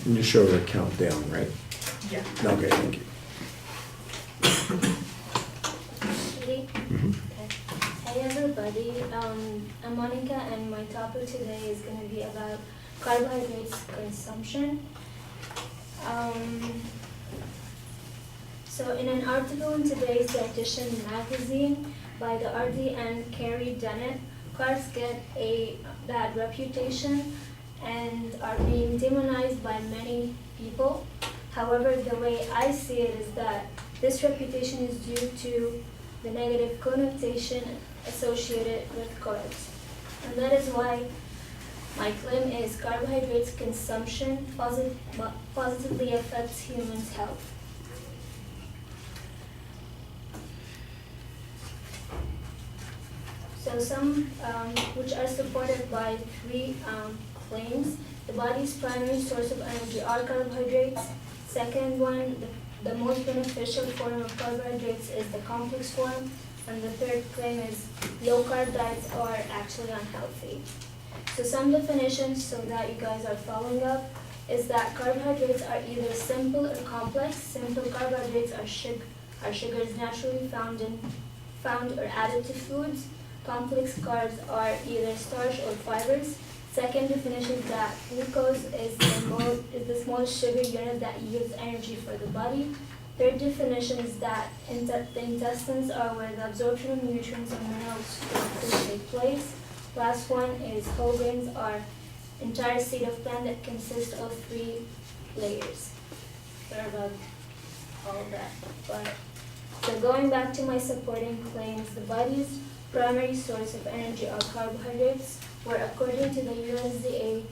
And you show the countdown, right? Yeah. Okay, thank you. Ready? Mhm. Okay. Hey everybody, I'm Monica and my topic today is going to be about carbohydrates consumption. So in an article in today's Dietitian magazine by the RD and Carrie Dennett, carbs get a bad reputation and are being demonized by many people. However, the way I see it is that this reputation is due to the negative connotation associated with carbs. And that is why my claim is carbohydrates consumption positively affects humans' health. So some which are supported by three claims. The body's primary source of energy are carbohydrates. Second one, the most beneficial form of carbohydrates is the complex form. And the third claim is low-carb diets are actually unhealthy. So some definitions so that you guys are following up is that carbohydrates are either simple or complex. Simple carbohydrates are sugars naturally found or added to foods. Complex carbs are either starch or fibers. Second definition is that glucose is the smallest sugar unit that yields energy for the body. Third definition is that the intestines are where the absorption of nutrients and minerals from food take place. Last one is whole grains are entire seed of plant that consist of 3 layers. Sorry about all that. So going back to my supporting claims, the body's primary source of energy are carbohydrates, where according to the USDA,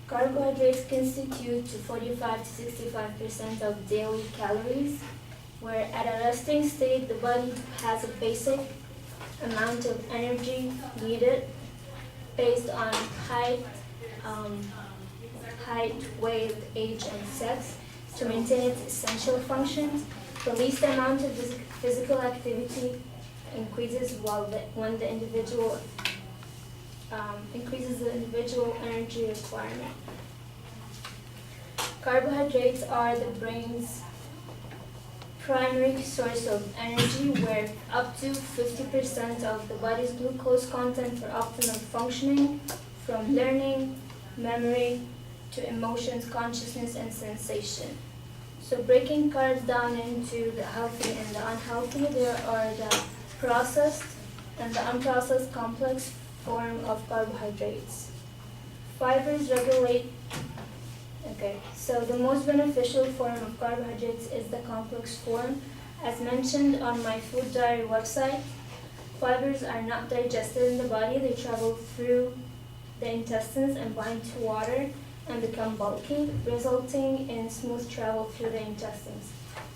carbohydrates constitute to 45 to 65% of daily calories, where at a resting state, the body has a basic amount of energy needed based on height, weight, age, and sex to maintain its essential functions. The least amount of physical activity increases when the individual increases the individual energy requirement. Carbohydrates are the brain's primary source of energy, where up to 50% of the body's glucose content for optimal functioning, from learning, memory, to emotions, consciousness, and sensation. So breaking carbs down into the healthy and the unhealthy, there are the processed and the unprocessed complex form of carbohydrates. Fibers regulate. Okay, so the most beneficial form of carbohydrates is the complex form. As mentioned on my food diary website, fibers are not digested in the body. They travel through the intestines and bind to water and become bulky, resulting in smooth travel through the intestines.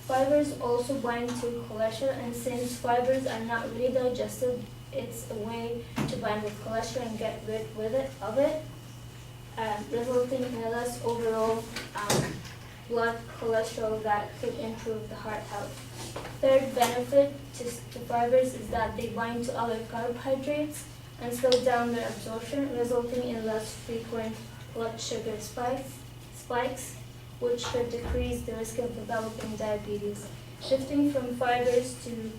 Fibers also bind to cholesterol, and since fibers are not really digested, it's a way to bind with cholesterol and get rid of it, resulting in a less overall blood cholesterol that could improve the heart health. Third benefit to fibers is that they bind to other carbohydrates and slow down their absorption, resulting in less frequent blood sugar spikes, which could decrease the risk of developing diabetes. Shifting from fibers to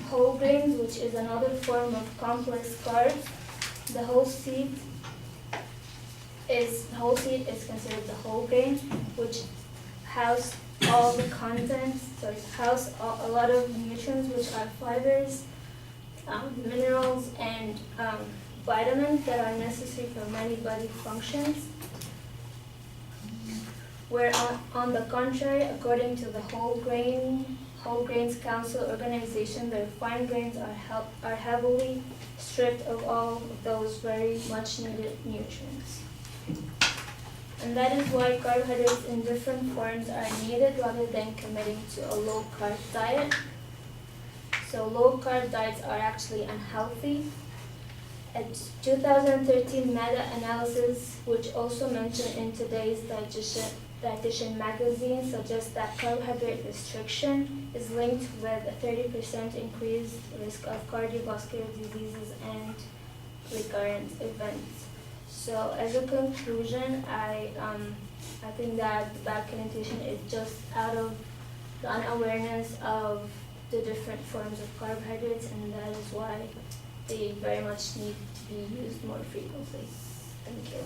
whole grains, which is another form of complex carbs, the whole seed is considered the whole grain, which house all the contents, so it house a lot of nutrients, which are fibers, minerals, and vitamins that are necessary for many body functions. Where on the contrary, according to the Whole Grains Council organization, the refined grains are heavily stripped of all of those very much needed nutrients. And that is why carbohydrates in different forms are needed rather than committing to a low-carb diet. So low-carb diets are actually unhealthy. A 2013 meta-analysis, which also mentioned in today's Dietitian magazine, suggests that carbohydrate restriction is linked with a 30% increased risk of cardiovascular diseases and recurrent events. So as a conclusion, I think that the bad connotation is just out of the unawareness of the different forms of carbohydrates, and that is why they very much need to be used more frequently. Thank you.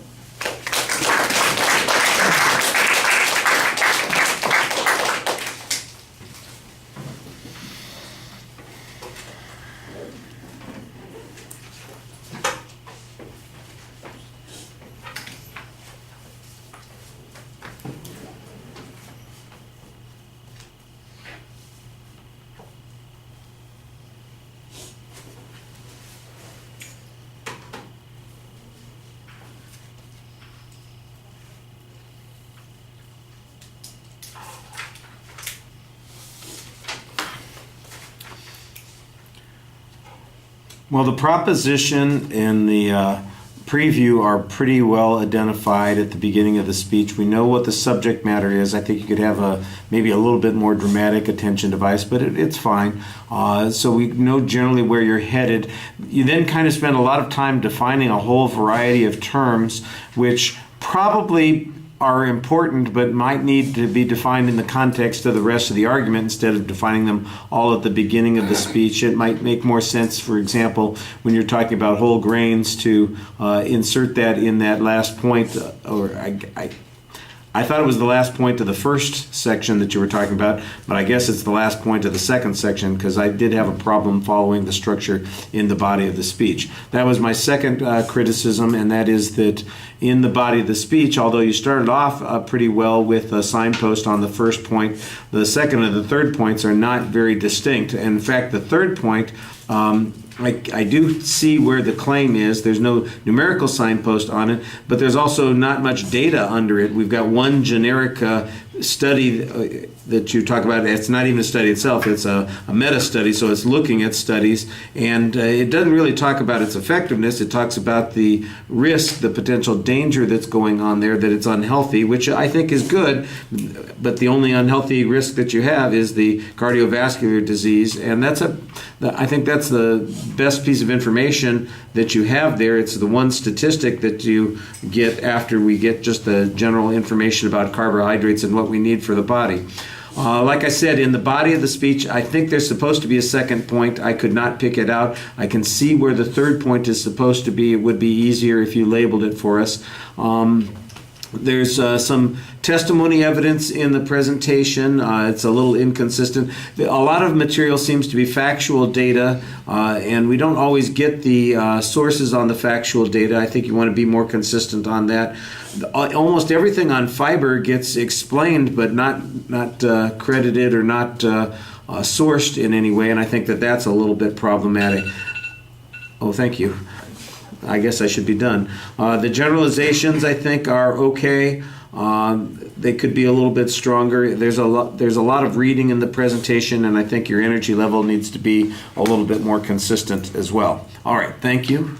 Well, the proposition and the preview are pretty well identified at the beginning of the speech. We know what the subject matter is. I think you could have maybe a little bit more dramatic attention device, but it's fine. So we know generally where you're headed. You then kind of spend a lot of time defining a whole variety of terms, which probably are important but might need to be defined in the context of the rest of the argument instead of defining them all at the beginning of the speech. It might make more sense, for example, when you're talking about whole grains to insert that in that last point, I thought it was the last point of the first section that you were talking about, but I guess it's the last point of the second section because I did have a problem following the structure in the body of the speech. That was my second criticism, and that is that in the body of the speech, although you started off pretty well with a signpost on the first point, the second and the third points are not very distinct. In fact, the third point, I do see where the claim is. There's no numerical signpost on it, but there's also not much data under it. We've got one generic study that you talk about. It's not even a study itself. It's a meta-study, so it's looking at studies, and it doesn't really talk about its effectiveness. It talks about the risk, the potential danger that's going on there, that it's unhealthy, which I think is good, but the only unhealthy risk that you have is the cardiovascular disease, and I think that's the best piece of information that you have there. It's the one statistic that you get after we get just the general information about carbohydrates and what we need for the body. Like I said, in the body of the speech, I think there's supposed to be a second point. I could not pick it out. I can see where the third point is supposed to be. It would be easier if you labeled it for us. There's some testimony evidence in the presentation. It's a little inconsistent. A lot of material seems to be factual data, and we don't always get the sources on the factual data. I think you want to be more consistent on that. Almost everything on fiber gets explained, but not credited or not sourced in any way, and I think that that's a little bit problematic. Oh, thank you. I guess I should be done. The generalizations, I think, are okay. They could be a little bit stronger. There's a lot of reading in the presentation, and I think your energy level needs to be a little bit more consistent as well. All right, thank you.